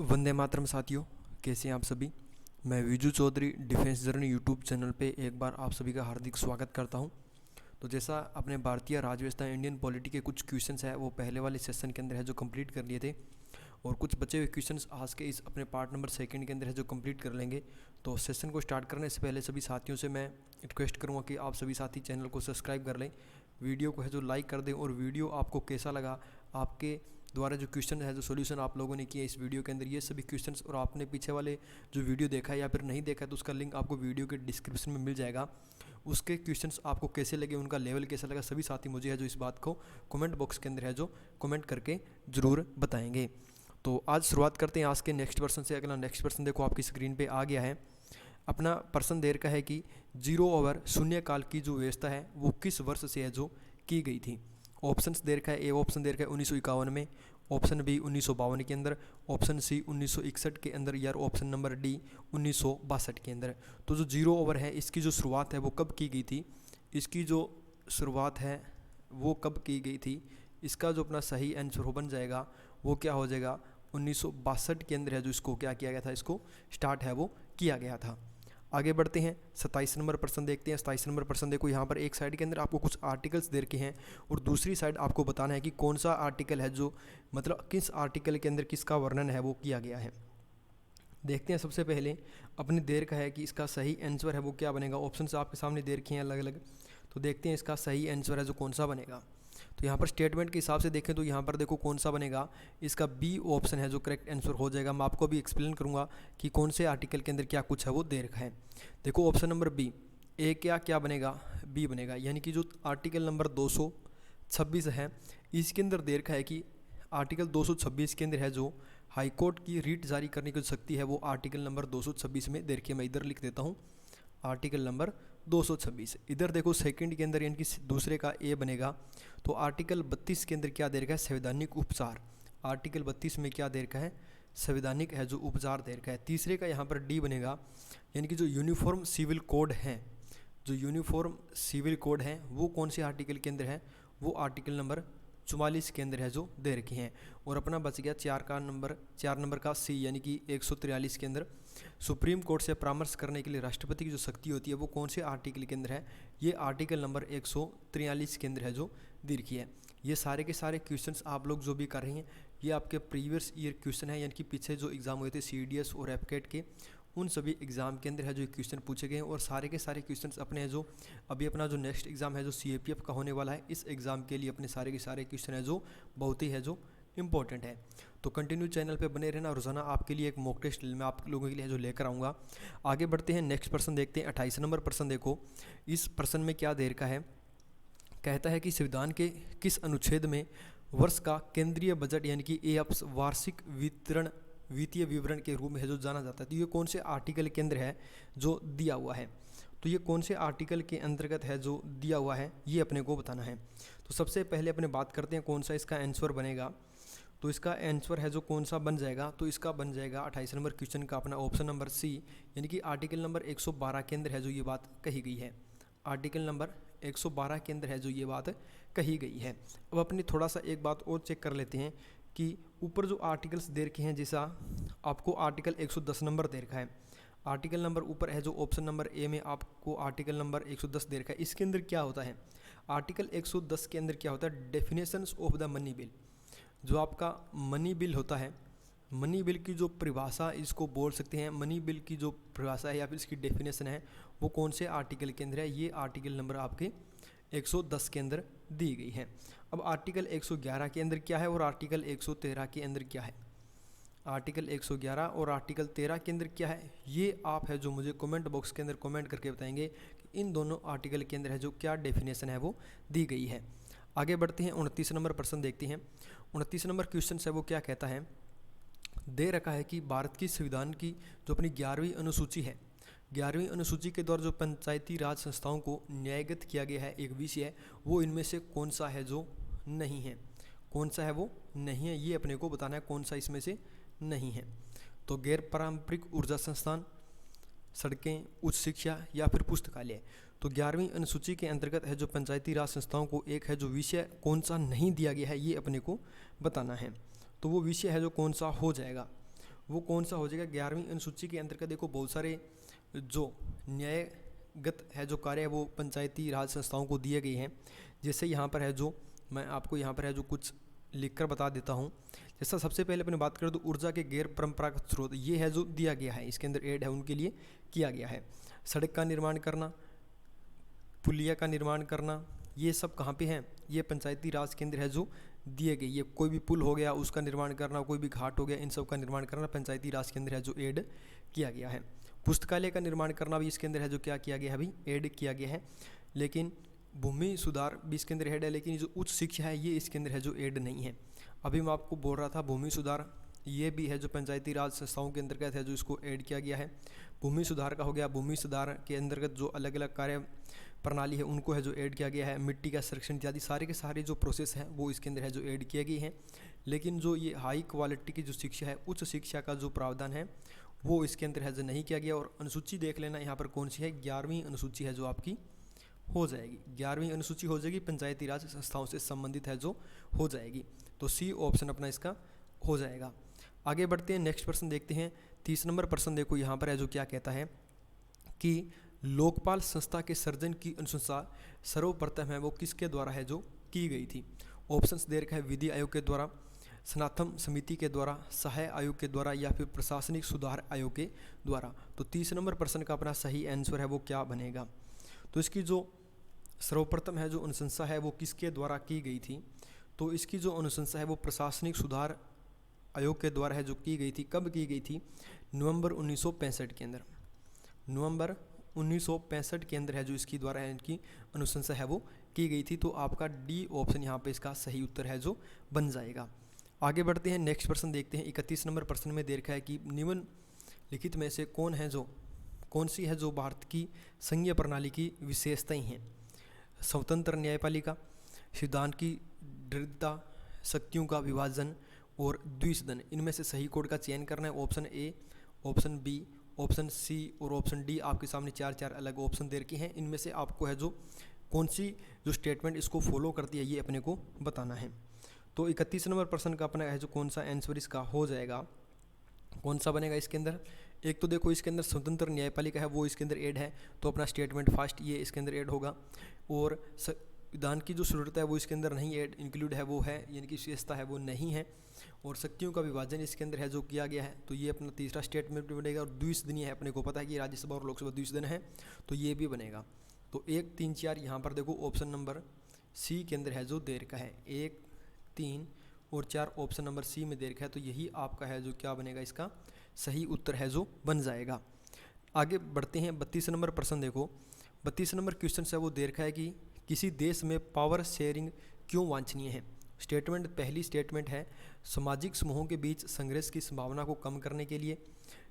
वंदे मातरम साथियों, कैसे हैं आप सभी। मैं Viju Chaudhary Defence Journey YouTube channel पे एक बार आप सभी का हार्दिक स्वागत करता हूं। तो जैसा अपने भारतीय राजव्यवस्था इंडियन पॉलिटी के कुछ क्वेश्चंस है वो पहले वाले सेशन के अंदर है जो कंप्लीट कर लिए थे, और कुछ बचे हुए क्वेश्चंस आज के इस अपने पार्ट नंबर सेकंड के अंदर है जो कंप्लीट कर लेंगे। तो सेशन को स्टार्ट करने से पहले सभी साथियों से मैं रिक्वेस्ट करूँगा कि आप सभी साथी चैनल को सब्सक्राइब कर लें, वीडियो को है जो लाइक कर दें, और वीडियो आपको कैसा लगा, आपके द्वारा जो क्वेश्चन है जो सॉल्यूशन आप लोगों ने किया इस वीडियो के अंदर, ये सभी क्वेश्चंस और आपने पीछे वाले जो वीडियो देखा है या फिर नहीं देखा तो उसका लिंक आपको वीडियो के डिस्क्रिप्शन में मिल जाएगा। उसके क्वेश्चंस आपको कैसे लगे, उनका लेवल कैसा लगा, सभी साथी मुझे है जो इस बात को कमेंट बॉक्स के अंदर है जो कमेंट करके ज़रूर बताएंगे। तो आज शुरुआत करते हैं आज के नेक्स्ट पर्सन से। अगला नेक्स्ट पर्सन देखो आपकी स्क्रीन पे आ गया है। अपना पर्सन देर का है कि 0 ओवर शून्यकाल की जो व्यवस्था है वो किस वर्ष से है जो की गई थी। ऑप्शंस देर का है, ए ऑप्शन देर का है 1951 में, ऑप्शन बी 1952 के अंदर, ऑप्शन सी 1961 के अंदर, या ऑप्शन नंबर डी 1962 के अंदर। तो जो 0 ओवर है इसकी जो शुरुआत है वो कब की गई थी, इसकी जो शुरुआत है वो कब की गई थी, इसका जो अपना सही आंसर बन जाएगा वो क्या हो जाएगा 1962 के अंदर है जो इसको क्या किया गया था, इसको स्टार्ट है वो किया गया था। आगे बढ़ते हैं 27 नंबर प्रश्न देखते हैं। 27 नंबर प्रश्न देखो, यहाँ पर एक साइड के अंदर आपको कुछ आर्टिकल्स दे रखे हैं और दूसरी साइड आपको बताना है कि कौन सा आर्टिकल है जो मतलब किस आर्टिकल के अंदर किसका वर्णन है वो किया गया है। देखते हैं सबसे पहले अपनी देर का है कि इसका सही आंसर है वो क्या बनेगा। ऑप्शन आपके सामने दे रखे हैं अलग अलग, तो देखते हैं इसका सही आंसर है जो कौन सा बनेगा। तो यहाँ पर स्टेटमेंट के हिसाब से देखें तो यहाँ पर देखो कौन सा बनेगा, इसका बी ऑप्शन है जो करेक्ट आंसर हो जाएगा। मैं आपको भी एक्सप्लेन करूँगा कि कौन से आर्टिकल के अंदर क्या कुछ है वो दे रखा है। देखो ऑप्शन नंबर बी, ए क्या बनेगा, बी बनेगा, यानी कि जो आर्टिकल नंबर 226 है इसके अंदर दे रखा है कि आर्टिकल 226 के अंदर है जो हाईकोर्ट की रीट जारी करने की शक्ति है वो आर्टिकल नंबर 226 में दे रखी है। मैं इधर लिख देता हूँ आर्टिकल नंबर 226। इधर देखो सेकंड के अंदर यानी कि दूसरे का ए बनेगा। तो आर्टिकल 32 के अंदर क्या दे रखा है, संवैधानिक उपचार। आर्टिकल 32 में क्या दे रखा है, संवैधानिक है जो उपचार दे रखा है। तीसरे का यहाँ पर डी बनेगा, यानी कि जो यूनिफॉर्म सिविल कोड है, जो यूनिफॉर्म सिविल कोड है वो कौन से आर्टिकल के अंदर है, वो आर्टिकल नंबर 44 के अंदर है जो दे रखे हैं। और अपना बच गया 4 नंबर का सी, यानी कि 143 के अंदर सुप्रीम कोर्ट से परामर्श करने के लिए राष्ट्रपति की जो शक्ति होती है वो कौन से आर्टिकल के अंदर है, ये आर्टिकल नंबर 143 के अंदर है जो दे रखी है। ये सारे के सारे क्वेश्चंस आप लोग जो भी कर रहे हैं ये आपके प्रीवियस ईयर क्वेश्चन है, यानी कि पीछे जो एग्ज़ाम हुए थे CDS और एपकेट के, उन सभी एग्ज़ाम के अंदर है जो क्वेश्चन पूछे गए हैं। और सारे के सारे क्वेश्चंस अपने हैं जो अभी अपना जो नेक्स्ट एग्ज़ाम है जो CAPF का होने वाला है, इस एग्ज़ाम के लिए अपने सारे के सारे क्वेश्चन है जो बहुत ही है जो इम्पोर्टेंट है। तो कंटिन्यू चैनल पे बने रहना, रोजाना आपके लिए एक मॉक टेस्ट मैं आप लोगों के लिए जो लेकर आऊँगा। आगे बढ़ते हैं, नेक्स्ट पर्सन देखते हैं। 28 नंबर पर्सन देखो, इस पर्सन में क्या दे रखा है, कहता है कि संविधान के किस अनुच्छेद में वर्ष का केंद्रीय बजट यानी कि एअप्स वार्षिक वितरण वित्तीय विवरण के रूप में है जो जाना जाता है। तो ये कौन से आर्टिकल के अंदर है जो दिया हुआ है, तो ये कौन से आर्टिकल के अंतर्गत है जो दिया हुआ है ये अपने को बताना है। तो सबसे पहले अपने बात करते हैं कौन सा इसका आंसर बनेगा। तो इसका आंसर है जो कौन सा बन जाएगा, तो इसका बन जाएगा 28 नंबर क्वेश्चन का अपना ऑप्शन नंबर सी, यानी कि आर्टिकल नंबर 112 के अंदर है जो ये बात कही गई है। आर्टिकल नंबर 112 के अंदर है जो ये बात कही गई है। अब अपनी थोड़ा सा एक बात और चेक कर लेते हैं कि ऊपर जो आर्टिकल्स दे रखे हैं, जैसा आपको आर्टिकल 110 नंबर दे रखा है, आर्टिकल नंबर ऊपर है जो ऑप्शन नंबर ए में आपको आर्टिकल नंबर 110 दे रखा है। इसके अंदर क्या होता है, आर्टिकल 110 के अंदर क्या होता है, definitions of the money bill. जो आपका मनी बिल होता है, मनी बिल की जो परिभाषा इसको बोल सकते हैं, मनी बिल की जो परिभाषा है या फिर इसकी डेफिनेशन है वो कौन से आर्टिकल के अंदर है, ये आर्टिकल नंबर आपके 110 के अंदर दी गई है। अब आर्टिकल 111 के अंदर क्या है और आर्टिकल 113 के अंदर क्या है, आर्टिकल 111 और आर्टिकल 13 के अंदर क्या है, ये आप है जो मुझे कमेंट बॉक्स के अंदर कमेंट करके बताएंगे कि इन दोनों आर्टिकल के अंदर है जो क्या डेफिनेशन है वो दी गई है। आगे बढ़ते हैं, 29 नंबर प्रश्न देखते हैं। 29 नंबर क्वेश्चन है वो क्या कहता है, दे रखा है कि भारत की संविधान की जो अपनी 11वीं अनुसूची है, 11वीं अनुसूची के द्वारा जो पंचायती राज संस्थाओं को न्यायगत किया गया है एक विषय है, वो इनमें से कौन सा है जो नहीं है, कौन सा है वो नहीं है, ये अपने को बताना है कौन सा इसमें से नहीं है। तो गैर पारंपरिक ऊर्जा संस्थान, सड़कें, उच्च शिक्षा या फिर पुस्तकालय। तो 11वीं अनुसूची के अंतर्गत है जो पंचायती राज संस्थाओं को एक है जो विषय कौन सा नहीं दिया गया है ये अपने को बताना है। तो वो विषय है जो कौन सा हो जाएगा, वो कौन सा हो जाएगा? 11वीं अनुसूची के अंतर्गत देखो बहुत सारे जो न्यायगत है जो कार्य है वो पंचायती राज संस्थाओं को दिए गए हैं। जैसे यहाँ पर है जो मैं आपको यहाँ पर है जो कुछ लिखकर बता देता हूँ। जैसा सबसे पहले अपने बात करें तो ऊर्जा के गैर परंपरागत स्रोत, ये है जो दिया गया है, इसके अंदर ऐड है, उनके लिए किया गया है। सड़क का निर्माण करना, पुलिया का निर्माण करना, ये सब कहाँ पे हैं? ये पंचायती राज के अंदर है जो दिए गए। ये कोई भी पुल हो गया उसका निर्माण करना, कोई भी घाट हो गया, इन सब का निर्माण करना पंचायती राज के अंदर है जो ऐड किया गया है। पुस्तकालय का निर्माण करना भी इसके अंदर है जो क्या किया गया है? अभी ऐड किया गया है। लेकिन भूमि सुधार भी इसके अंदर ऐड है, लेकिन जो उच्च शिक्षा है ये इसके अंदर है जो ऐड नहीं है। अभी मैं आपको बोल रहा था भूमि सुधार, ये भी है जो पंचायती राज संस्थाओं के अंतर्गत है जो इसको ऐड किया गया है। भूमि सुधार का हो गया, भूमि सुधार के अंतर्गत जो अलग अलग कार्य प्रणाली है उनको है जो ऐड किया गया है। मिट्टी का संरक्षण इत्यादि सारे के सारे जो प्रोसेस हैं वो इसके अंदर है जो ऐड किए गए हैं। लेकिन जो ये हाई क्वालिटी की जो शिक्षा है, उच्च शिक्षा का जो प्रावधान है वो इसके अंदर है जो नहीं किया गया। और अनुसूची देख लेना यहाँ पर कौन सी है? 11वीं अनुसूची है जो आपकी हो जाएगी। 11वीं अनुसूची हो जाएगी, पंचायती राज संस्थाओं से संबंधित है जो हो जाएगी। तो सी ऑप्शन अपना इसका हो जाएगा। आगे बढ़ते हैं, नेक्स्ट प्रश्न देखते हैं। 30 नंबर प्रश्न देखो यहाँ पर है जो क्या कहता है कि लोकपाल संस्था के सर्जन की अनुशंसा सर्वप्रथम है वो किसके द्वारा है जो की गई थी? ऑप्शंस दे रखा है, विधि आयोग के द्वारा, सनातन समिति के द्वारा, सहाय आयोग के द्वारा, या फिर प्रशासनिक सुधार आयोग के द्वारा। तो 30 नंबर प्रश्न का अपना सही आंसर है वो क्या बनेगा? तो इसकी जो सर्वप्रथम है जो अनुशंसा है वो किसके द्वारा की गई थी? तो इसकी जो अनुशंसा है वो प्रशासनिक सुधार आयोग के द्वारा है जो की गई थी। कब की गई थी? नवंबर 1965 के अंदर। नवंबर 1965 के अंदर है जो इसकी द्वारा है इनकी अनुशंसा है वो की गई थी। तो आपका डी ऑप्शन यहाँ पे इसका सही उत्तर है जो बन जाएगा। आगे बढ़ते हैं, नेक्स्ट प्रश्न देखते हैं। 31 नंबर प्रश्न में दे रखा है कि निम्नलिखित में से कौन सी है जो भारत की संघीय प्रणाली की विशेषताएं हैं? स्वतंत्र न्यायपालिका, सिद्धांत की दृढ़ता, शक्तियों का विभाजन और द्विसदन। इनमें से सही कोड का चयन करना है। Option A, option B, option C और ऑप्शन डी। आपके सामने 4 अलग ऑप्शन दे रखे हैं। इनमें से आपको है जो कौन सी जो स्टेटमेंट इसको फॉलो करती है ये अपने को बताना है। तो 31 नंबर प्रश्न का अपना है जो कौन सा आंसर इसका हो जाएगा, कौन सा बनेगा इसके अंदर? एक तो देखो इसके अंदर स्वतंत्र न्यायपालिका है वो इसके अंदर ऐड है, तो अपना स्टेटमेंट फर्स्ट ये इसके अंदर ऐड होगा। और संविधान की जो शुरुआत है वो इसके अंदर नहीं ऐड इंक्लूड है, वो है यानी कि विशेषता है वो नहीं है। और शक्तियों का विभाजन इसके अंदर है जो किया गया है, तो ये अपना तीसरा स्टेटमेंट भी बनेगा। और द्विसदनीय है, अपने को पता है कि राज्यसभा और लोकसभा द्विसदन है, तो ये भी बनेगा। तो 1, 3, 4 यहाँ पर देखो ऑप्शन नंबर सी के अंदर है जो दे रखा है। 1, 3 और 4 ऑप्शन नंबर सी में दे रखा है, तो यही आपका है जो क्या बनेगा इसका सही उत्तर है जो बन जाएगा। आगे बढ़ते हैं, 32 नंबर प्रश्न देखो। 32 नंबर क्वेश्चन है वो दे रखा है कि किसी देश में पावर शेयरिंग क्यों वांछनीय है? स्टेटमेंट पहली स्टेटमेंट है सामाजिक समूहों के बीच संघर्ष की संभावना को कम करने के लिए,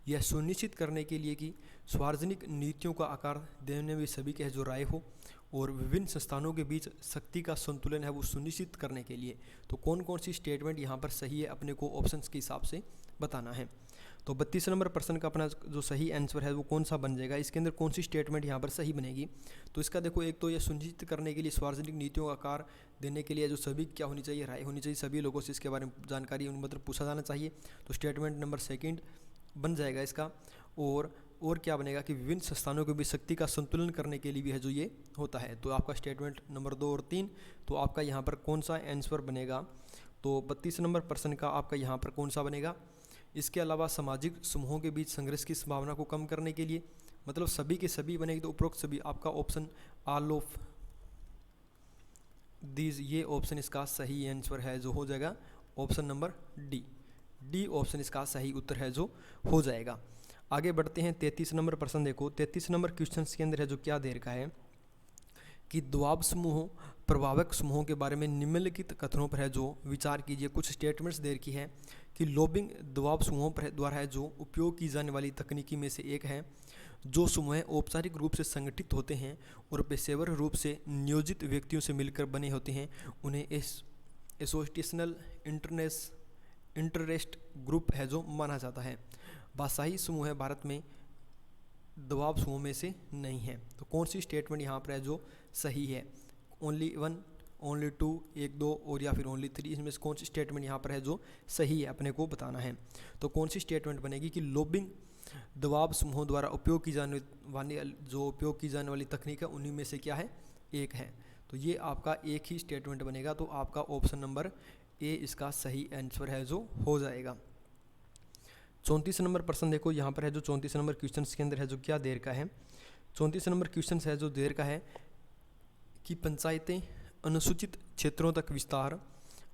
यह सुनिश्चित करने के लिए कि सार्वजनिक नीतियों का आकार देने में सभी के जो राय हो, और विभिन्न संस्थानों के बीच शक्ति का संतुलन है वो सुनिश्चित करने के लिए। तो कौन कौन सी स्टेटमेंट यहाँ पर सही है अपने को ऑप्शंस के हिसाब से बताना है। तो 32 नंबर प्रश्न का अपना जो सही आंसर है वो कौन सा बन जाएगा? इसके अंदर कौन सी स्टेटमेंट यहाँ पर सही बनेगी? तो इसका देखो, एक तो ये सुनिश्चित करने के लिए सार्वजनिक नीतियों का आकार देने के लिए जो सभी क्या होनी चाहिए, राय होनी चाहिए, सभी लोगों से इसके बारे में जानकारी मतलब पूछा जाना चाहिए। तो स्टेटमेंट नंबर 2 बन जाएगा इसका। और क्या बनेगा कि विभिन्न संस्थानों के बीच शक्ति का संतुलन करने के लिए भी है जो ये होता है। तो आपका स्टेटमेंट नंबर 2 और 3, तो आपका यहाँ पर कौन सा आंसर बनेगा? तो 32 नंबर प्रश्न का आपका यहाँ पर कौन सा बनेगा? इसके अलावा सामाजिक समूहों के बीच संघर्ष की संभावना को कम करने के लिए, मतलब सभी के सभी बनेगी। तो उपरोक्त सभी आपका ऑप्शन ऑल ऑफ दीज, ये ऑप्शन इसका सही आंसर है जो हो जाएगा ऑप्शन नंबर डी ऑप्शन इसका सही उत्तर है जो हो जाएगा। आगे बढ़ते हैं, 33 नंबर प्रश्न देखो। 33 नंबर क्वेश्चन के अंदर है जो क्या दे रखा है कि दबाव समूहों, प्रभावक समूहों के बारे में निम्नलिखित कथनों पर है जो विचार कीजिए। कुछ स्टेटमेंट्स दे रखी है कि लॉबिंग दबाव समूहों पर द्वारा है जो उपयोग की जाने वाली तकनीकी में से एक है। जो समूह औपचारिक रूप से संगठित होते हैं और पेशेवर रूप से नियोजित व्यक्तियों से मिलकर बने होते हैं, उन्हें एसोसिएशनल इंटरेस्ट ग्रुप है जो माना जाता है। भाषाई समूह है भारत में दबाव समूह में से नहीं है। तो कौन सी स्टेटमेंट यहाँ पर है जो सही है? ओनली 1 ओनली 2, 1, 2 और या फिर ओनली 3, इसमें से कौन सी स्टेटमेंट यहाँ पर है जो सही है अपने को बताना है। तो कौन सी स्टेटमेंट बनेगी कि लॉबिंग दबाव समूहों द्वारा उपयोग की जाने वाली तकनीक है उन्हीं में से क्या है, एक है। तो ये आपका एक ही स्टेटमेंट बनेगा, तो आपका ऑप्शन नंबर ए इसका सही आंसर है जो हो जाएगा। 34 नंबर प्रश्न देखो, यहाँ पर है जो 34 नंबर क्वेश्चन के अंदर है जो क्या देर का है। 34 नंबर क्वेश्चन है जो देर का है कि पंचायतें अनुसूचित क्षेत्रों तक विस्तार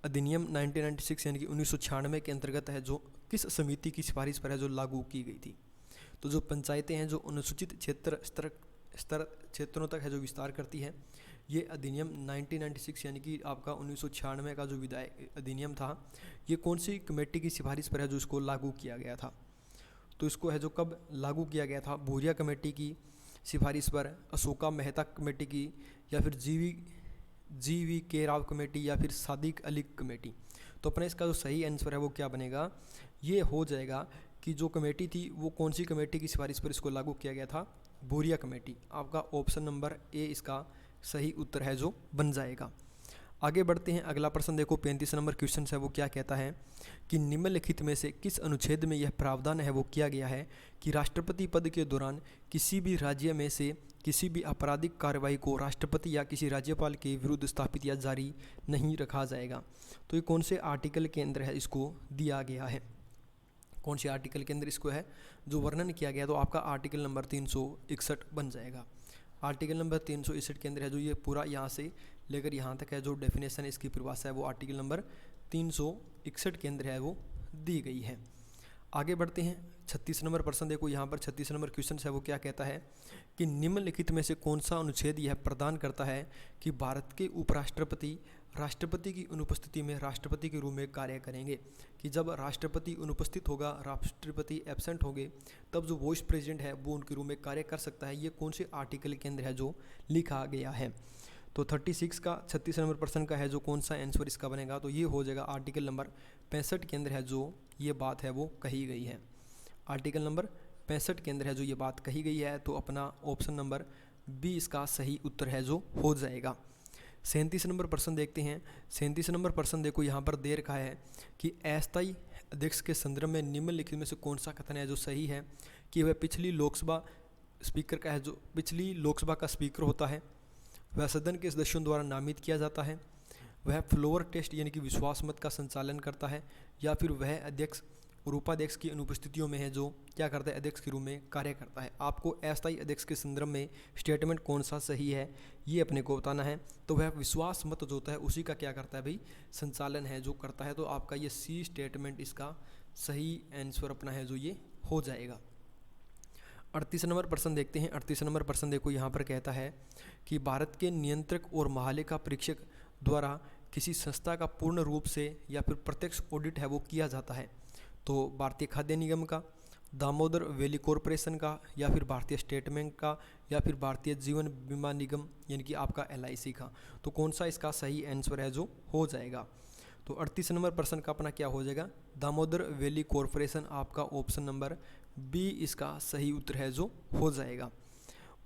अधिनियम 1996 यानी कि 1996 के अंतर्गत है जो किस समिति की सिफारिश पर है जो लागू की गई थी। तो जो पंचायतें हैं जो अनुसूचित क्षेत्रों तक है जो विस्तार करती है, ये अधिनियम 1996 यानी कि आपका 1996 का जो विधायक अधिनियम था, ये कौन सी कमेटी की सिफारिश पर है जो इसको लागू किया गया था। तो इसको है जो कब लागू किया गया था, भूरिया कमेटी की सिफारिश पर, अशोका मेहता कमेटी की, या फिर जी वी के राव कमेटी, या फिर सादिक अली कमेटी। तो अपने इसका जो सही आंसर है वो क्या बनेगा, ये हो जाएगा कि जो कमेटी थी वो कौन सी कमेटी की सिफारिश पर इसको लागू किया गया था, भूरिया कमेटी। आपका ऑप्शन नंबर ए इसका सही उत्तर है जो बन जाएगा। आगे बढ़ते हैं, अगला प्रश्न देखो 35 नंबर क्वेश्चन है वो क्या कहता है कि निम्नलिखित में से किस अनुच्छेद में यह प्रावधान है वो किया गया है कि राष्ट्रपति पद के दौरान किसी भी राज्य में से किसी भी आपराधिक कार्रवाई को राष्ट्रपति या किसी राज्यपाल के विरुद्ध स्थापित या जारी नहीं रखा जाएगा। तो ये कौन से आर्टिकल के अंदर है इसको दिया गया है, कौन से आर्टिकल के अंदर इसको है जो वर्णन किया गया। तो आपका आर्टिकल नंबर 361 बन जाएगा। आर्टिकल नंबर 361 के अंदर है जो ये पूरा यहाँ से लेकर यहाँ तक है जो डेफिनेशन इसकी परिभाषा है वो आर्टिकल नंबर 361 के अंदर है वो दी गई है। आगे बढ़ते हैं, 36 नंबर प्रश्न देखो, यहाँ पर 36 नंबर क्वेश्चन है वो क्या कहता है कि निम्नलिखित में से कौन सा अनुच्छेद यह प्रदान करता है कि भारत के उपराष्ट्रपति राष्ट्रपति की अनुपस्थिति में राष्ट्रपति के रूप में कार्य करेंगे। कि जब राष्ट्रपति अनुपस्थित होगा, राष्ट्रपति एब्सेंट होंगे, तब जो वाइस प्रेसिडेंट है वो उनके रूप में कार्य कर सकता है। ये कौन से आर्टिकल के अंदर है जो लिखा गया है। तो 36 नंबर प्रश्न का है जो कौन सा आंसर इसका बनेगा, तो ये हो जाएगा आर्टिकल नंबर 65 के अंदर है जो ये बात है वो कही गई है। आर्टिकल नंबर 65 के अंदर है जो ये बात कही गई है। तो अपना ऑप्शन नंबर बी इसका सही उत्तर है जो हो जाएगा। 37 नंबर प्रश्न देखते हैं। 37 नंबर प्रश्न देखो, यहाँ पर देर का है कि अस्थायी अध्यक्ष के संदर्भ में निम्नलिखित में से कौन सा कथन है जो सही है कि वह पिछली लोकसभा का स्पीकर होता है, वह सदन के सदस्यों द्वारा नामित किया जाता है, वह फ्लोर टेस्ट यानी कि विश्वास मत का संचालन करता है, या फिर वह अध्यक्ष और उपाध्यक्ष की अनुपस्थितियों में है जो क्या करता है, अध्यक्ष के रूप में कार्य करता है। आपको अस्थायी अध्यक्ष के संदर्भ में स्टेटमेंट कौन सा सही है ये अपने को बताना है। तो वह विश्वास मत जो होता है उसी का क्या करता है भाई, संचालन है जो करता है। तो आपका ये सी स्टेटमेंट इसका सही आंसर अपना है जो ये हो जाएगा। 38 नंबर प्रश्न देखते हैं। 38 नंबर प्रश्न देखो, यहाँ पर कहता है कि भारत के नियंत्रक और महालेखा परीक्षक द्वारा किसी संस्था का पूर्ण रूप से या फिर प्रत्यक्ष ऑडिट है वो किया जाता है। तो भारतीय खाद्य निगम का, दामोदर वैली कॉरपोरेशन का, या फिर भारतीय स्टेट बैंक का, या फिर भारतीय जीवन बीमा निगम यानी कि आपका LIC का। तो कौन सा इसका सही आंसर है जो हो जाएगा। तो 38 नंबर प्रश्न का अपना क्या हो जाएगा, दामोदर वैली कॉरपोरेशन। आपका ऑप्शन नंबर बी इसका सही उत्तर है जो हो जाएगा।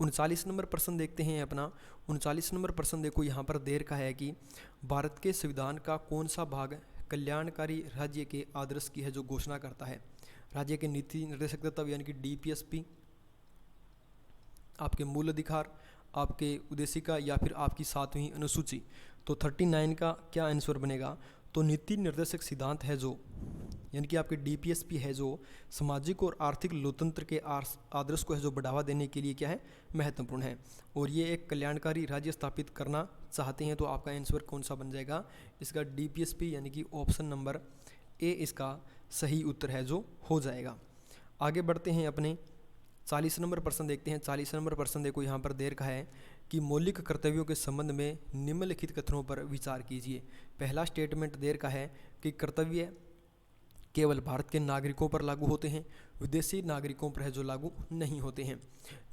39 नंबर प्रश्न देखते हैं अपना। 39 नंबर प्रश्न देखो, यहाँ पर देर का है कि भारत के संविधान का कौन सा भाग कल्याणकारी राज्य के आदर्श की है जो घोषणा करता है। राज्य के नीति निर्देशक तत्व यानी कि DPSP, आपके मूल अधिकार, आपके उद्देशिका, या फिर आपकी 7वीं अनुसूची। तो 39 का क्या आंसर बनेगा, तो नीति निर्देशक सिद्धांत है जो यानी कि आपके DPSP है जो सामाजिक और आर्थिक लोकतंत्र के आदर्श को है जो बढ़ावा देने के लिए क्या है, महत्वपूर्ण है। और ये एक कल्याणकारी राज्य स्थापित करना चाहते हैं। तो आपका आंसर कौन सा बन जाएगा, इसका DPSP यानी कि ऑप्शन नंबर ए इसका सही उत्तर है जो हो जाएगा। आगे बढ़ते हैं अपने 40 नंबर प्रश्न देखते हैं। 40 नंबर प्रश्न देखो, यहाँ पर देर का है कि मौलिक कर्तव्यों के संबंध में निम्नलिखित कथनों पर विचार कीजिए। पहला स्टेटमेंट देर का है कि कर्तव्य केवल भारत के नागरिकों पर लागू होते हैं, विदेशी नागरिकों पर है जो लागू नहीं होते हैं।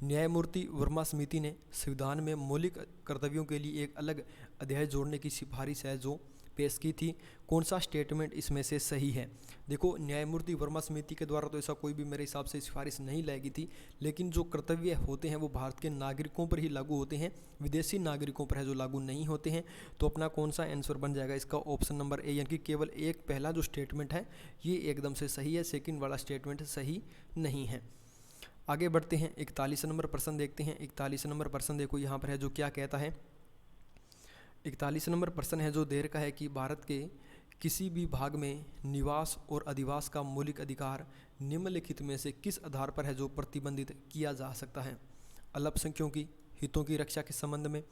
न्यायमूर्ति वर्मा समिति ने संविधान में मौलिक कर्तव्यों के लिए एक अलग अध्याय जोड़ने की सिफारिश है जो पेश की थी। कौन सा स्टेटमेंट इसमें से सही है? देखो, न्यायमूर्ति वर्मा समिति के द्वारा तो ऐसा कोई भी मेरे हिसाब से सिफारिश नहीं लाई थी, लेकिन जो कर्तव्य होते हैं वो भारत के नागरिकों पर ही लागू होते हैं, विदेशी नागरिकों पर है जो लागू नहीं होते हैं। तो अपना कौन सा आंसर बन जाएगा इसका? ऑप्शन नंबर ए, यानी कि केवल एक पहला जो स्टेटमेंट है ये एकदम से सही है, सेकंड वाला स्टेटमेंट सही नहीं है। आगे बढ़ते हैं, 41 नंबर प्रश्न देखते हैं। 41 नंबर प्रश्न देखो यहाँ पर है जो क्या कहता है। 41 नंबर प्रश्न है जो देर का है कि भारत के किसी भी भाग में निवास और अधिवास का मौलिक अधिकार निम्नलिखित में से किस आधार पर है जो प्रतिबंधित किया जा सकता है? अल्पसंख्यकों की हितों की रक्षा के संबंध में,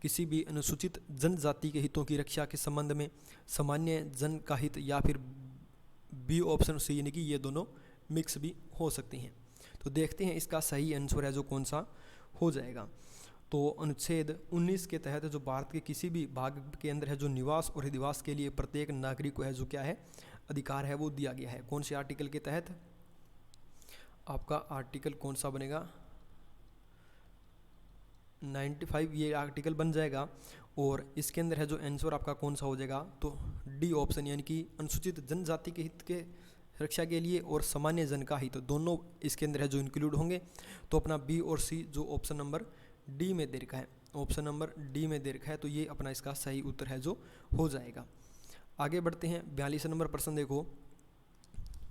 किसी भी अनुसूचित जनजाति के हितों की रक्षा के संबंध में, सामान्य जन का हित, या फिर बी ऑप्शन सी, यानी कि ये दोनों मिक्स भी हो सकती हैं। तो देखते हैं इसका सही आंसर है जो कौन सा हो जाएगा। तो अनुच्छेद 19 के तहत जो भारत के किसी भी भाग के अंदर है जो निवास और अधिवास के लिए प्रत्येक नागरिक को है जो क्या है अधिकार है वो दिया गया है। कौन से आर्टिकल के तहत? आपका आर्टिकल कौन सा बनेगा? 95 ये आर्टिकल बन जाएगा। और इसके अंदर है जो आंसर आपका कौन सा हो जाएगा? तो डी ऑप्शन, यानी कि अनुसूचित जनजाति के हित के रक्षा के लिए और सामान्य जन का हित, दोनों इसके अंदर है जो इंक्लूड होंगे। तो अपना बी और सी जो ऑप्शन नंबर डी में दे रखा है, ऑप्शन नंबर डी में दे रखा है, तो ये अपना इसका सही उत्तर है जो हो जाएगा। आगे बढ़ते हैं, 42 नंबर प्रश्न देखो।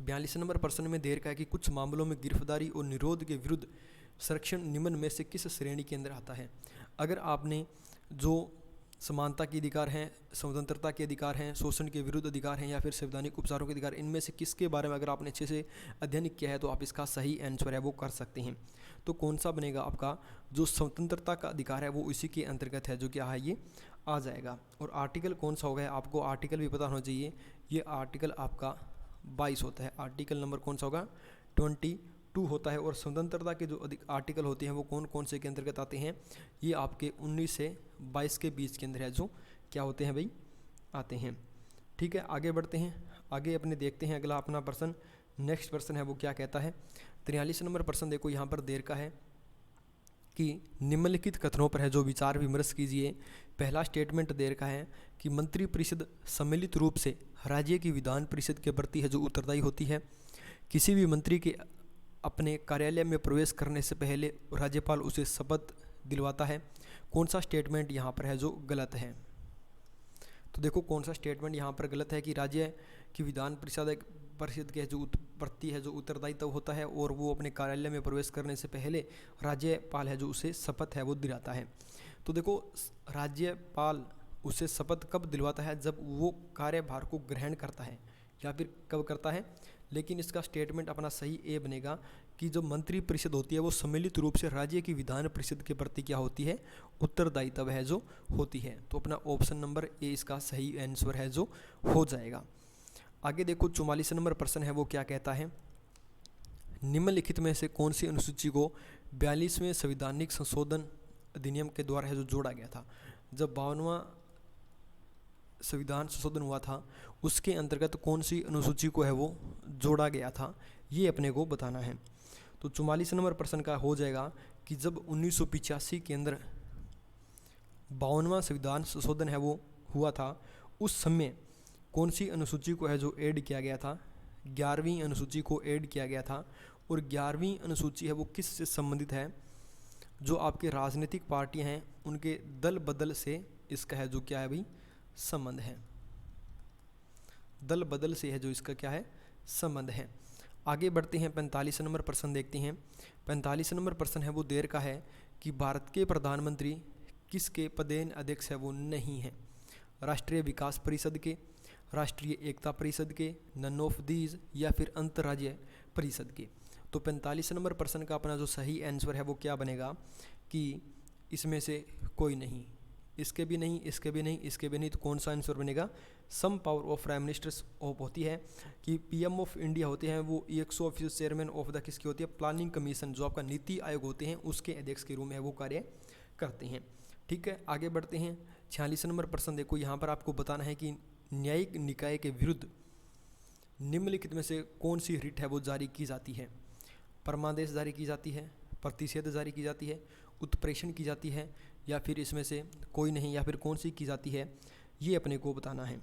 42 नंबर प्रश्न में दे रखा है कि कुछ मामलों में गिरफ्तारी और निरोध के विरुद्ध संरक्षण निम्न में से किस श्रेणी के अंदर आता है? अगर आपने जो समानता के अधिकार हैं, स्वतंत्रता के अधिकार हैं, शोषण के विरुद्ध अधिकार हैं, या फिर संवैधानिक उपचारों के अधिकार, इनमें से किसके बारे में अगर आपने अच्छे से अध्ययन किया है तो आप इसका सही आंसर है वो कर सकते हैं। तो कौन सा बनेगा? आपका जो स्वतंत्रता का अधिकार है वो इसी के अंतर्गत है जो क्या है ये आ जाएगा। और आर्टिकल कौन सा होगा? आपको आर्टिकल भी पता होना चाहिए। ये आर्टिकल आपका 22 होता है। आर्टिकल नंबर कौन सा होगा? 22 होता है। और स्वतंत्रता के जो आर्टिकल होते हैं वो कौन कौन से के अंतर्गत आते हैं? ये आपके 19 से 22 के बीच के अंदर है जो क्या होते हैं भाई आते हैं। ठीक है, आगे बढ़ते हैं। आगे अपने देखते हैं अगला अपना प्रश्न। नेक्स्ट प्रश्न है वो क्या कहता है? 43 नंबर प्रश्न देखो यहाँ पर देर का है कि निम्नलिखित कथनों पर है जो विचार विमर्श कीजिए। पहला स्टेटमेंट देर का है कि मंत्रिपरिषद सम्मिलित रूप से राज्य की विधान परिषद के प्रति है जो उत्तरदायी होती है। किसी भी मंत्री के अपने कार्यालय में प्रवेश करने से पहले राज्यपाल उसे शपथ दिलवाता है। कौन सा स्टेटमेंट यहाँ पर है जो गलत है? तो देखो कौन सा स्टेटमेंट यहाँ पर गलत है कि राज्य की विधान परिषद के जो प्रति है जो उत्तरदायित्व होता है और वो अपने कार्यालय में प्रवेश करने से पहले राज्यपाल है जो उसे शपथ है वो दिलाता है। तो देखो राज्यपाल उसे शपथ कब दिलवाता है? जब वो कार्यभार को ग्रहण करता है, या फिर कब करता है? लेकिन इसका स्टेटमेंट अपना सही ए बनेगा कि जो मंत्री परिषद होती है वो सम्मिलित रूप से राज्य की विधान परिषद के प्रति क्या होती है? उत्तरदायित्व है जो होती है। तो अपना ऑप्शन नंबर ए इसका सही आंसर है जो हो जाएगा। आगे देखो 44 नंबर प्रश्न है वो क्या कहता है? निम्नलिखित में से कौन सी अनुसूची को 42वें संवैधानिक संशोधन अधिनियम के द्वारा है जो जोड़ा गया था? जब 52वां संविधान संशोधन हुआ था उसके अंतर्गत कौन सी अनुसूची को है वो जोड़ा गया था, ये अपने को बताना है। तो 44 नंबर प्रश्न का हो जाएगा कि जब 1985 के अंदर 52वां संविधान संशोधन है वो हुआ था, उस समय कौन सी अनुसूची को है जो ऐड किया गया था? 11वीं अनुसूची को ऐड किया गया था। और 11वीं अनुसूची है वो किस से संबंधित है? जो आपके राजनीतिक पार्टियां हैं उनके दल बदल से इसका है जो क्या है भाई संबंध है। दल बदल से है जो इसका क्या है संबंध है। आगे बढ़ते हैं 45 नंबर प्रश्न देखते हैं। 45 नंबर प्रश्न है वो देर का है कि भारत के प्रधानमंत्री किसके पदेन अध्यक्ष है वो नहीं है? राष्ट्रीय विकास परिषद के, राष्ट्रीय एकता परिषद के, नन ऑफ दीज, या फिर अंतर्राज्यीय परिषद के। तो 45 नंबर प्रश्न का अपना जो सही आंसर है वो क्या बनेगा कि इसमें से कोई नहीं, इसके भी नहीं, इसके भी नहीं, इसके भी नहीं। तो कौन सा आंसर बनेगा? Some power of prime ministers of होती है कि पीएम ऑफ इंडिया होते हैं वो ex office chairman of the किसकी होती है? प्लानिंग कमीशन, जो आपका नीति आयोग होते हैं उसके अध्यक्ष के रूप में वो कार्य करते हैं। ठीक है, आगे बढ़ते हैं। 46 नंबर प्रश्न देखो, यहाँ पर आपको बताना है कि न्यायिक निकाय के विरुद्ध निम्नलिखित में से कौन सी रिट है वो जारी की जाती है? परमादेश जारी की जाती है, प्रतिषेध जारी की जाती है, उत्प्रेषण की जाती है, या फिर इसमें से कोई नहीं, या फिर कौन सी की जाती है? ये अपने को बताना है।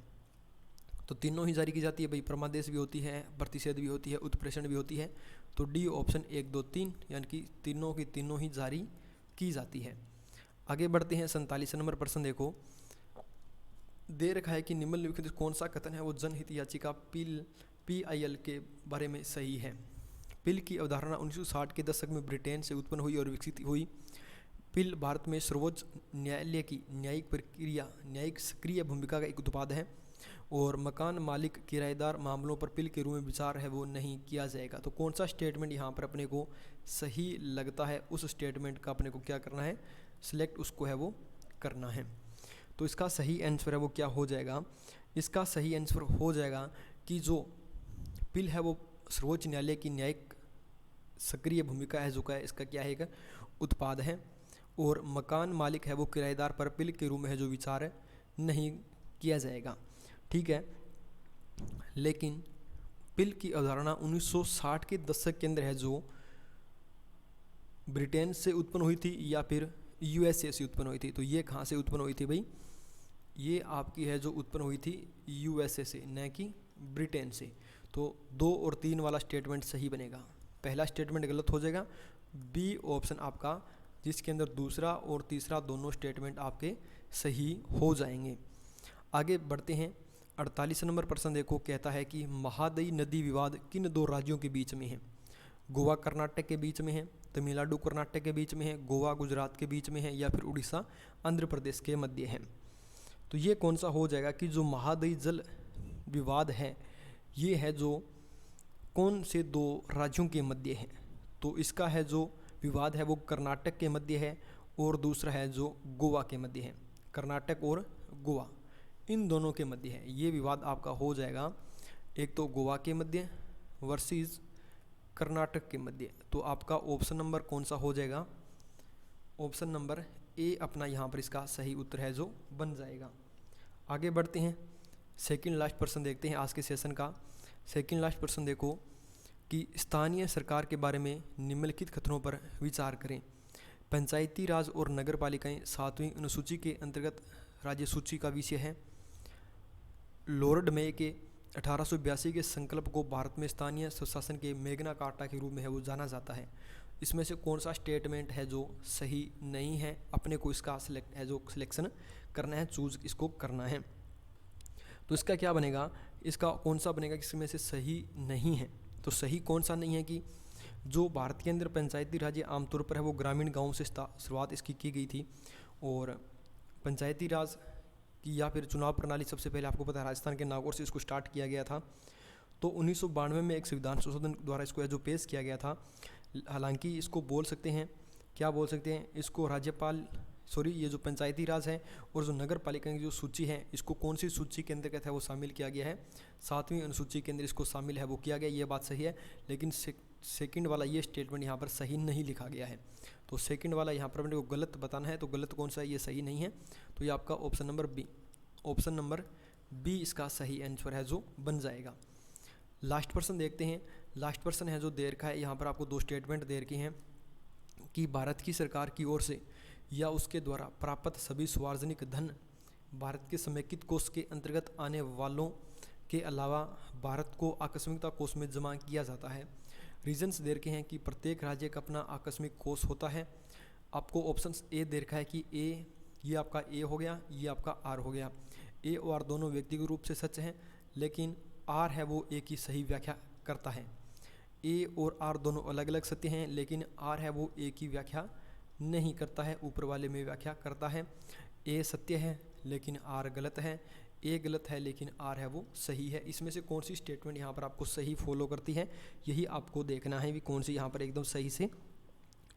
तो तीनों ही जारी की जाती है भाई, परमादेश भी होती है, प्रतिषेध भी होती है, उत्प्रेषण भी होती है। तो डी ऑप्शन 1 2 3 यानी कि तीनों की तीनों ही जारी की जाती है। आगे बढ़ते हैं 47 नंबर प्रश्न देखो, दे रखा है कि निम्नलिखित कौन सा कथन है वो जनहित याचिका PIL के बारे में सही है। पिल की अवधारणा 1960 के दशक में ब्रिटेन से उत्पन्न हुई और विकसित हुई। पिल भारत में सर्वोच्च न्यायालय की न्यायिक सक्रिय भूमिका का एक उत्पाद है और मकान मालिक किराएदार मामलों पर पिल के रूप में विचार है वो नहीं किया जाएगा। तो कौन सा स्टेटमेंट यहाँ पर अपने को सही लगता है, उस स्टेटमेंट का अपने को क्या करना है, सिलेक्ट उसको है वो करना है। तो इसका सही आंसर है वो क्या हो जाएगा, इसका सही आंसर हो जाएगा कि जो पिल है वो सर्वोच्च न्यायालय की न्यायिक सक्रिय भूमिका है जो का इसका क्या है, एक उत्पाद है और मकान मालिक है वो किराएदार पर पिल के रूप में है जो विचार नहीं किया जाएगा। ठीक है, लेकिन पिल की अवधारणा 1960 के दशक के अंदर है जो ब्रिटेन से उत्पन्न हुई थी या फिर USA से उत्पन्न हुई थी। तो ये कहाँ से उत्पन्न हुई थी भाई, ये आपकी है जो उत्पन्न हुई थी USA से, न कि ब्रिटेन से। तो 2 और 3 वाला स्टेटमेंट सही बनेगा, पहला स्टेटमेंट गलत हो जाएगा। बी ऑप्शन आपका, जिसके अंदर दूसरा और तीसरा दोनों स्टेटमेंट आपके सही हो जाएंगे। आगे बढ़ते हैं 48 नंबर प्रश्न देखो, कहता है कि महादई नदी विवाद किन 2 राज्यों के बीच में है। गोवा कर्नाटक के बीच में है, तमिलनाडु कर्नाटक के बीच में है, गोवा गुजरात के बीच में है या फिर उड़ीसा आंध्र प्रदेश के मध्य है। तो ये कौन सा हो जाएगा कि जो महादई जल विवाद है ये है जो कौन से 2 राज्यों के मध्य है। तो इसका है जो विवाद है वो कर्नाटक के मध्य है और दूसरा है जो गोवा के मध्य है। कर्नाटक और गोवा इन दोनों के मध्य है ये विवाद आपका हो जाएगा, एक तो गोवा के मध्य वर्सेस कर्नाटक के मध्य। तो आपका ऑप्शन नंबर कौन सा हो जाएगा, ऑप्शन नंबर ए अपना यहाँ पर इसका सही उत्तर है जो बन जाएगा। आगे बढ़ते हैं, सेकंड लास्ट प्रश्न देखते हैं आज के सेशन का। सेकंड लास्ट प्रश्न देखो कि स्थानीय सरकार के बारे में निम्नलिखित कथनों पर विचार करें। पंचायती राज और नगर पालिकाएँ 7वीं अनुसूची के अंतर्गत राज्य सूची का विषय है। लॉर्ड मे के 1882 के संकल्प को भारत में स्थानीय स्वशासन के मैग्ना कार्टा के रूप में है वो जाना जाता है। इसमें से कौन सा स्टेटमेंट है जो सही नहीं है, अपने को इसका सिलेक्शन करना है, चूज इसको करना है। तो इसका क्या बनेगा, इसका कौन सा बनेगा कि इसमें से सही नहीं है। तो सही कौन सा नहीं है कि जो भारत के अंदर पंचायती राज आमतौर पर है वो ग्रामीण गाँव से शुरुआत इसकी की गई थी और पंचायती राज की या फिर चुनाव प्रणाली सबसे पहले आपको पता है राजस्थान के नागौर से इसको स्टार्ट किया गया था। तो 1992 में एक संविधान संशोधन द्वारा इसको जो पेश किया गया था। हालांकि इसको बोल सकते हैं, क्या बोल सकते हैं, इसको ये जो पंचायती राज है और जो नगर पालिका की जो सूची है इसको कौन सी सूची के अंतर्गत है वो शामिल किया गया है, 7वीं अनुसूची के अंदर इसको शामिल है वो किया गया, ये बात सही है। लेकिन सेकंड वाला ये स्टेटमेंट यहाँ पर सही नहीं लिखा गया है। तो सेकंड वाला यहाँ पर अपने को गलत बताना है, तो गलत कौन सा है, ये सही नहीं है। तो ये आपका ऑप्शन नंबर बी इसका सही आंसर है जो बन जाएगा। लास्ट प्रश्न देखते हैं। लास्ट प्रश्न है जो दे रखा है, यहाँ पर आपको 2 स्टेटमेंट दे रखे हैं कि भारत की सरकार की ओर से या उसके द्वारा प्राप्त सभी सार्वजनिक धन भारत के समेकित कोष के अंतर्गत आने वालों के अलावा भारत को आकस्मिकता कोष में जमा किया जाता है। रीजन्स दे रखे हैं कि प्रत्येक राज्य का अपना आकस्मिक कोष होता है। आपको ऑप्शन ए दे रखा है कि ए, ये आपका ए हो गया, ये आपका आर हो गया। ए और आर दोनों व्यक्तिगत रूप से सच हैं, लेकिन आर है वो ए की सही व्याख्या करता है। ए और आर दोनों अलग अलग सत्य हैं, लेकिन आर है वो ए की व्याख्या नहीं करता है, ऊपर वाले में व्याख्या करता है। ए सत्य है लेकिन आर गलत है, ए गलत है लेकिन आर है वो सही है। इसमें से कौन सी स्टेटमेंट यहाँ पर आपको सही फॉलो करती है, यही आपको देखना है भी कौन सी यहाँ पर एकदम सही से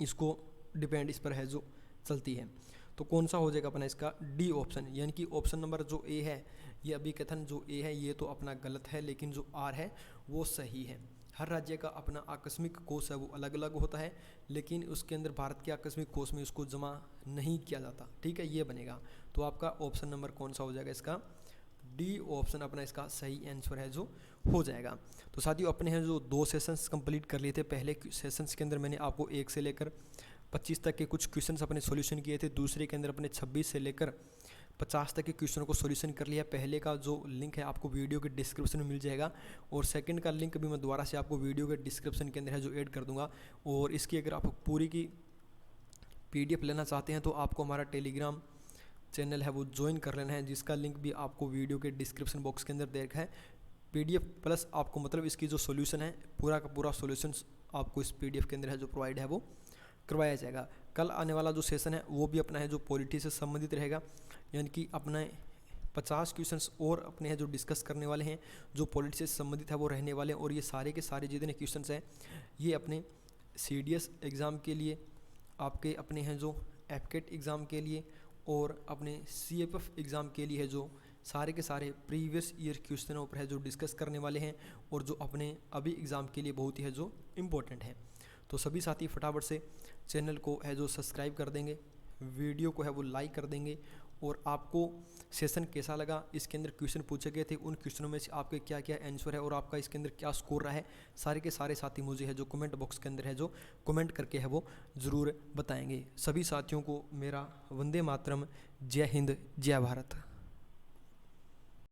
इसको डिपेंड इस पर है जो चलती है। तो कौन सा हो जाएगा अपना इसका डी ऑप्शन, यानी कि ऑप्शन नंबर जो ए है, ये अभी कथन जो ए है ये तो अपना गलत है, लेकिन जो आर है वो सही है। हर राज्य का अपना आकस्मिक कोष है वो अलग अलग होता है, लेकिन उसके अंदर भारत के आकस्मिक कोष में उसको जमा नहीं किया जाता। ठीक है, ये बनेगा। तो आपका ऑप्शन नंबर कौन सा हो जाएगा, इसका डी ऑप्शन अपना इसका सही आंसर है जो हो जाएगा। तो साथियों, अपने हैं जो 2 सेशंस कंप्लीट कर लिए थे। पहले सेशंस के अंदर मैंने आपको 1 से लेकर 25 तक के कुछ क्वेश्चंस अपने सॉल्यूशन किए थे। दूसरे के अंदर अपने 26 से लेकर 50 तक के क्वेश्चन को सॉल्यूशन कर लिया। पहले का जो लिंक है आपको वीडियो के डिस्क्रिप्शन में मिल जाएगा, और सेकंड का लिंक भी मैं दोबारा से आपको वीडियो के डिस्क्रिप्शन के अंदर है जो ऐड कर दूंगा। और इसकी अगर आप पूरी की PDF लेना चाहते हैं तो आपको हमारा टेलीग्राम चैनल है वो ज्वाइन कर लेना है, जिसका लिंक भी आपको वीडियो के डिस्क्रिप्शन बॉक्स के अंदर देखा है। PDF प्लस आपको मतलब इसकी जो सॉल्यूशन है पूरा का पूरा सॉल्यूशन आपको इस PDF के अंदर है जो प्रोवाइड है वो करवाया जाएगा। कल आने वाला जो सेशन है वो भी अपना है जो पॉलिटी से संबंधित रहेगा, यानी कि अपने 50 क्वेश्चंस और अपने हैं जो डिस्कस करने वाले हैं, जो पॉलिटी से संबंधित है वो रहने वाले हैं। और ये सारे के सारे जितने क्वेश्चंस हैं ये अपने CDS एग्ज़ाम के लिए, आपके अपने हैं जो एफकेट एग्ज़ाम के लिए और अपने CFF एग्ज़ाम के लिए है जो सारे के सारे प्रीवियस ईयर क्वेश्चनों पर है जो डिस्कस करने वाले हैं, और जो अपने अभी एग्ज़ाम के लिए बहुत ही है जो इम्पोर्टेंट है। तो सभी साथी फटाफट से चैनल को है जो सब्सक्राइब कर देंगे, वीडियो को है वो लाइक कर देंगे, और आपको सेशन कैसा लगा, इसके अंदर क्वेश्चन पूछे गए थे, उन क्वेश्चनों में से आपके क्या क्या आंसर है और आपका इसके अंदर क्या स्कोर रहा है, सारे के सारे साथी मुझे है जो कमेंट बॉक्स के अंदर है जो कमेंट करके है वो ज़रूर बताएंगे। सभी साथियों को मेरा वंदे मातरम, जय हिंद, जय भारत।